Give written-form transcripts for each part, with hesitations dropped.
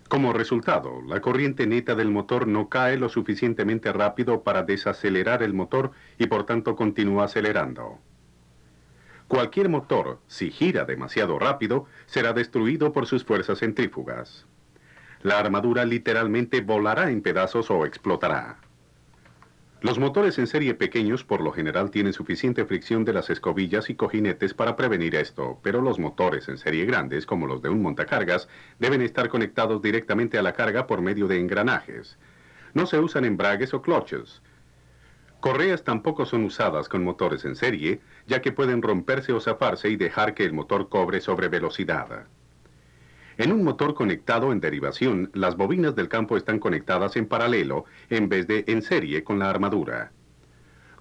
Como resultado, la corriente neta del motor no cae lo suficientemente rápido para desacelerar el motor y por tanto continúa acelerando. Cualquier motor, si gira demasiado rápido, será destruido por sus fuerzas centrífugas. La armadura literalmente volará en pedazos o explotará. Los motores en serie pequeños por lo general tienen suficiente fricción de las escobillas y cojinetes para prevenir esto, pero los motores en serie grandes, como los de un montacargas, deben estar conectados directamente a la carga por medio de engranajes. No se usan embragues o cloches. Correas tampoco son usadas con motores en serie, ya que pueden romperse o zafarse y dejar que el motor cobre sobre velocidad. En un motor conectado en derivación, las bobinas del campo están conectadas en paralelo en vez de en serie con la armadura.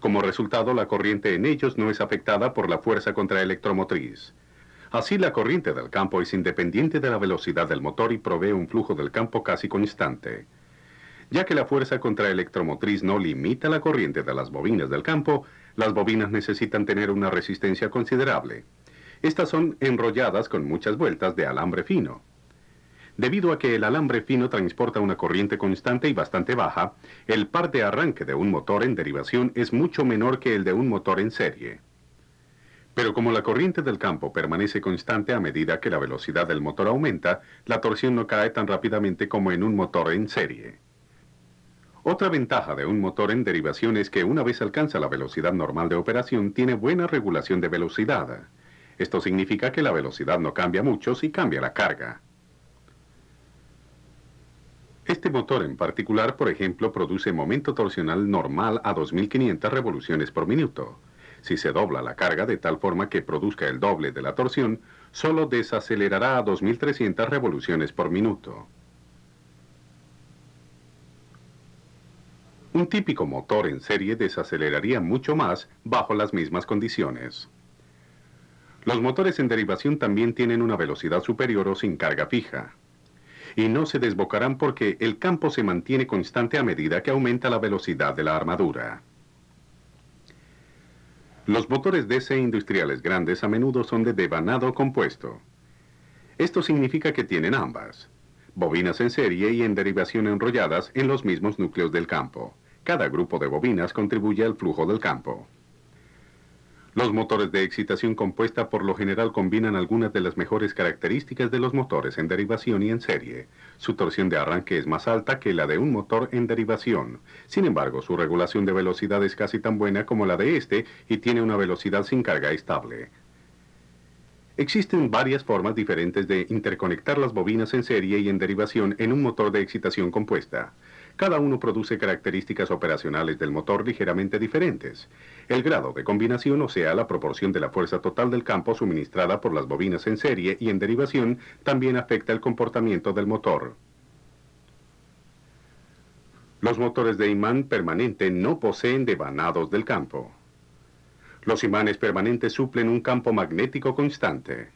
Como resultado, la corriente en ellos no es afectada por la fuerza contraelectromotriz. Así, la corriente del campo es independiente de la velocidad del motor y provee un flujo del campo casi constante. Ya que la fuerza contraelectromotriz no limita la corriente de las bobinas del campo, las bobinas necesitan tener una resistencia considerable. Estas son enrolladas con muchas vueltas de alambre fino. Debido a que el alambre fino transporta una corriente constante y bastante baja, el par de arranque de un motor en derivación es mucho menor que el de un motor en serie. Pero como la corriente del campo permanece constante a medida que la velocidad del motor aumenta, la torsión no cae tan rápidamente como en un motor en serie. Otra ventaja de un motor en derivación es que una vez alcanza la velocidad normal de operación, tiene buena regulación de velocidad. Esto significa que la velocidad no cambia mucho si cambia la carga. Este motor en particular, por ejemplo, produce momento torsional normal a 2500 revoluciones por minuto. Si se dobla la carga de tal forma que produzca el doble de la torsión, solo desacelerará a 2300 revoluciones por minuto. Un típico motor en serie desaceleraría mucho más bajo las mismas condiciones. Los motores en derivación también tienen una velocidad superior o sin carga fija. Y no se desbocarán porque el campo se mantiene constante a medida que aumenta la velocidad de la armadura. Los motores DC industriales grandes a menudo son de devanado compuesto. Esto significa que tienen ambas, bobinas en serie y en derivación enrolladas en los mismos núcleos del campo. Cada grupo de bobinas contribuye al flujo del campo. Los motores de excitación compuesta por lo general combinan algunas de las mejores características de los motores en derivación y en serie. Su torsión de arranque es más alta que la de un motor en derivación. Sin embargo, su regulación de velocidad es casi tan buena como la de este y tiene una velocidad sin carga estable. Existen varias formas diferentes de interconectar las bobinas en serie y en derivación en un motor de excitación compuesta. Cada uno produce características operacionales del motor ligeramente diferentes. El grado de combinación, o sea, la proporción de la fuerza total del campo suministrada por las bobinas en serie y en derivación, también afecta el comportamiento del motor. Los motores de imán permanente no poseen devanados del campo. Los imanes permanentes suplen un campo magnético constante.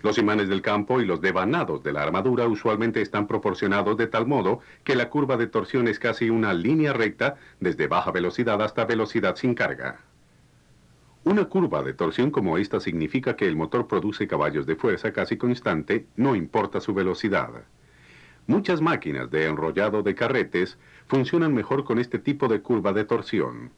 Los imanes del campo y los devanados de la armadura usualmente están proporcionados de tal modo que la curva de torsión es casi una línea recta desde baja velocidad hasta velocidad sin carga. Una curva de torsión como esta significa que el motor produce caballos de fuerza casi constante, no importa su velocidad. Muchas máquinas de enrollado de carretes funcionan mejor con este tipo de curva de torsión.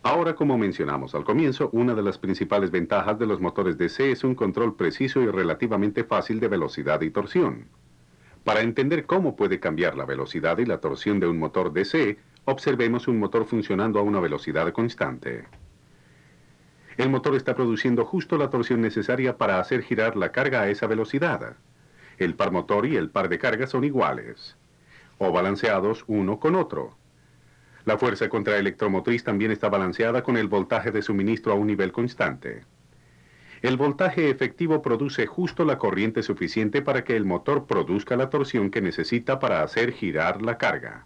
Ahora, como mencionamos al comienzo, una de las principales ventajas de los motores DC es un control preciso y relativamente fácil de velocidad y torsión. Para entender cómo puede cambiar la velocidad y la torsión de un motor DC, observemos un motor funcionando a una velocidad constante. El motor está produciendo justo la torsión necesaria para hacer girar la carga a esa velocidad. El par motor y el par de carga son iguales, o balanceados uno con otro. La fuerza contraelectromotriz también está balanceada con el voltaje de suministro a un nivel constante. El voltaje efectivo produce justo la corriente suficiente para que el motor produzca la torsión que necesita para hacer girar la carga.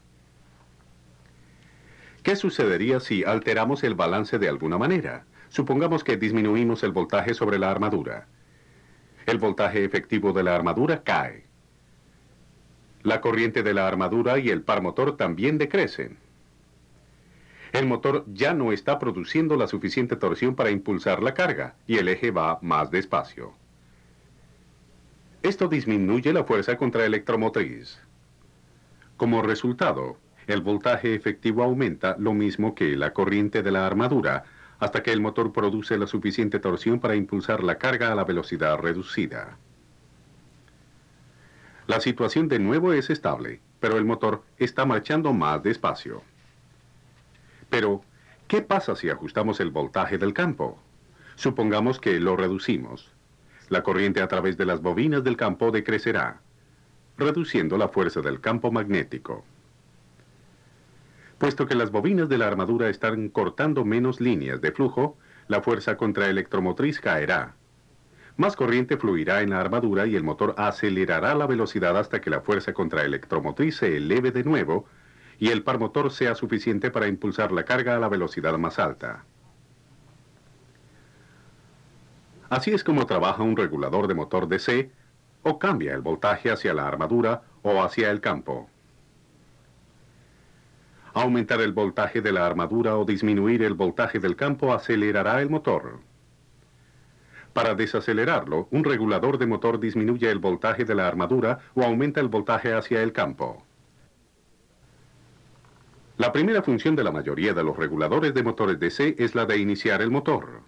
¿Qué sucedería si alteramos el balance de alguna manera? Supongamos que disminuimos el voltaje sobre la armadura. El voltaje efectivo de la armadura cae. La corriente de la armadura y el par motor también decrecen. El motor ya no está produciendo la suficiente torsión para impulsar la carga y el eje va más despacio. Esto disminuye la fuerza contraelectromotriz. Como resultado, el voltaje efectivo aumenta lo mismo que la corriente de la armadura, hasta que el motor produce la suficiente torsión para impulsar la carga a la velocidad reducida. La situación de nuevo es estable, pero el motor está marchando más despacio. Pero, ¿qué pasa si ajustamos el voltaje del campo? Supongamos que lo reducimos. La corriente a través de las bobinas del campo decrecerá, reduciendo la fuerza del campo magnético. Puesto que las bobinas de la armadura están cortando menos líneas de flujo, la fuerza contraelectromotriz caerá. Más corriente fluirá en la armadura y el motor acelerará la velocidad hasta que la fuerza contraelectromotriz se eleve de nuevo y el par motor sea suficiente para impulsar la carga a la velocidad más alta. Así es como trabaja un regulador de motor DC, o cambia el voltaje hacia la armadura o hacia el campo. Aumentar el voltaje de la armadura o disminuir el voltaje del campo acelerará el motor. Para desacelerarlo, un regulador de motor disminuye el voltaje de la armadura o aumenta el voltaje hacia el campo. La primera función de la mayoría de los reguladores de motores DC es la de iniciar el motor.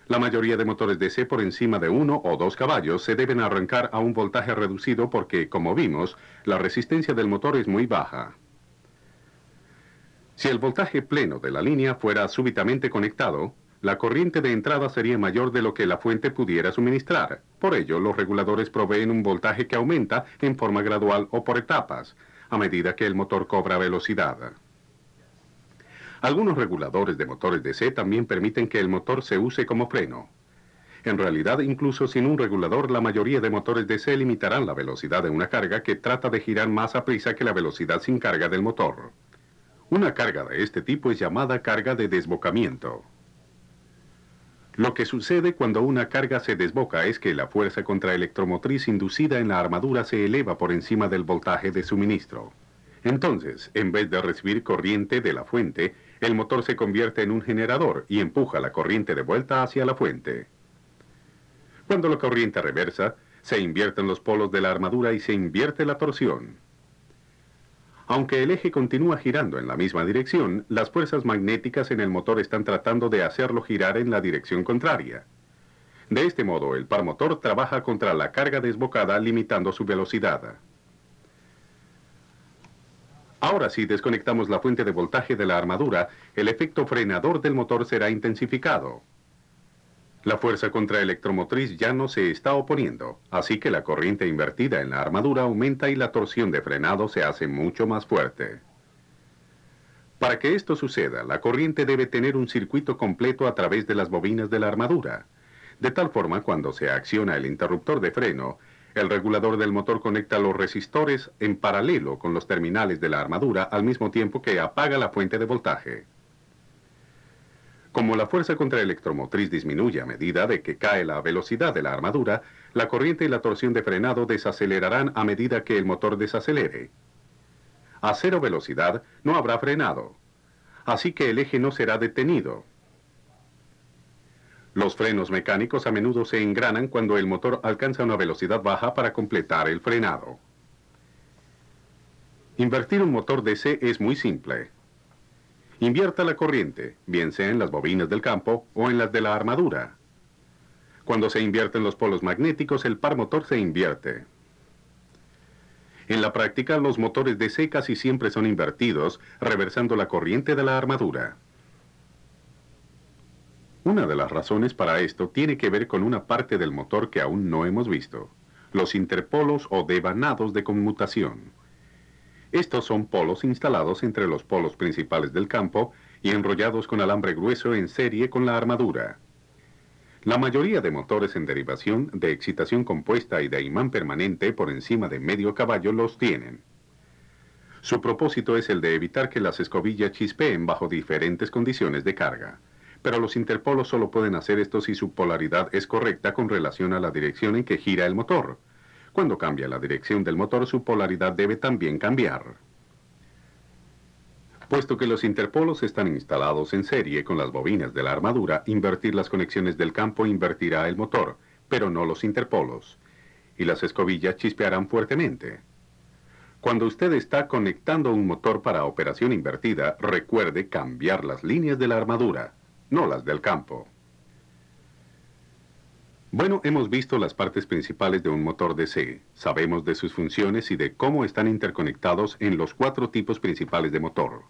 La mayoría de motores DC por encima de 1 o 2 caballos se deben arrancar a un voltaje reducido porque, como vimos, la resistencia del motor es muy baja. Si el voltaje pleno de la línea fuera súbitamente conectado, la corriente de entrada sería mayor de lo que la fuente pudiera suministrar. Por ello, los reguladores proveen un voltaje que aumenta en forma gradual o por etapas, a medida que el motor cobra velocidad. Algunos reguladores de motores DC también permiten que el motor se use como freno. En realidad, incluso sin un regulador, la mayoría de motores DC limitarán la velocidad de una carga que trata de girar más a prisa que la velocidad sin carga del motor. Una carga de este tipo es llamada carga de desbocamiento. Lo que sucede cuando una carga se desboca es que la fuerza contraelectromotriz inducida en la armadura se eleva por encima del voltaje de suministro. Entonces, en vez de recibir corriente de la fuente, el motor se convierte en un generador y empuja la corriente de vuelta hacia la fuente. Cuando la corriente reversa, se invierten los polos de la armadura y se invierte la torsión. Aunque el eje continúa girando en la misma dirección, las fuerzas magnéticas en el motor están tratando de hacerlo girar en la dirección contraria. De este modo, el par motor trabaja contra la carga desbocada, limitando su velocidad. Ahora, si desconectamos la fuente de voltaje de la armadura, el efecto frenador del motor será intensificado. La fuerza contraelectromotriz ya no se está oponiendo, así que la corriente invertida en la armadura aumenta y la torsión de frenado se hace mucho más fuerte. Para que esto suceda, la corriente debe tener un circuito completo a través de las bobinas de la armadura. De tal forma, cuando se acciona el interruptor de freno, el regulador del motor conecta los resistores en paralelo con los terminales de la armadura al mismo tiempo que apaga la fuente de voltaje. Como la fuerza contraelectromotriz disminuye a medida de que cae la velocidad de la armadura, la corriente y la torsión de frenado desacelerarán a medida que el motor desacelere. A cero velocidad no habrá frenado, así que el eje no será detenido. Los frenos mecánicos a menudo se engranan cuando el motor alcanza una velocidad baja para completar el frenado. Invertir un motor DC es muy simple. Invierta la corriente, bien sea en las bobinas del campo o en las de la armadura. Cuando se invierten los polos magnéticos, el par motor se invierte. En la práctica, los motores DC casi siempre son invertidos, reversando la corriente de la armadura. Una de las razones para esto tiene que ver con una parte del motor que aún no hemos visto, los interpolos o devanados de conmutación. Estos son polos instalados entre los polos principales del campo y enrollados con alambre grueso en serie con la armadura. La mayoría de motores en derivación, de excitación compuesta y de imán permanente por encima de medio caballo los tienen. Su propósito es el de evitar que las escobillas chispeen bajo diferentes condiciones de carga. Pero los interpolos solo pueden hacer esto si su polaridad es correcta con relación a la dirección en que gira el motor. Cuando cambia la dirección del motor, su polaridad debe también cambiar. Puesto que los interpolos están instalados en serie con las bobinas de la armadura, invertir las conexiones del campo invertirá el motor, pero no los interpolos. y las escobillas chispearán fuertemente. Cuando usted está conectando un motor para operación invertida, recuerde cambiar las líneas de la armadura, no las del campo. Bueno, hemos visto las partes principales de un motor DC. Sabemos de sus funciones y de cómo están interconectados en los 4 tipos principales de motor.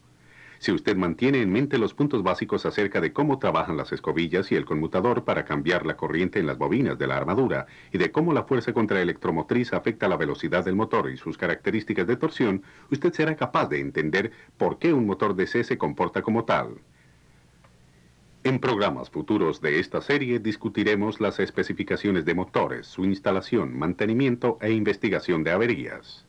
Si usted mantiene en mente los puntos básicos acerca de cómo trabajan las escobillas y el conmutador para cambiar la corriente en las bobinas de la armadura y de cómo la fuerza contraelectromotriz afecta la velocidad del motor y sus características de torsión, usted será capaz de entender por qué un motor DC se comporta como tal. En programas futuros de esta serie discutiremos las especificaciones de motores, su instalación, mantenimiento e investigación de averías.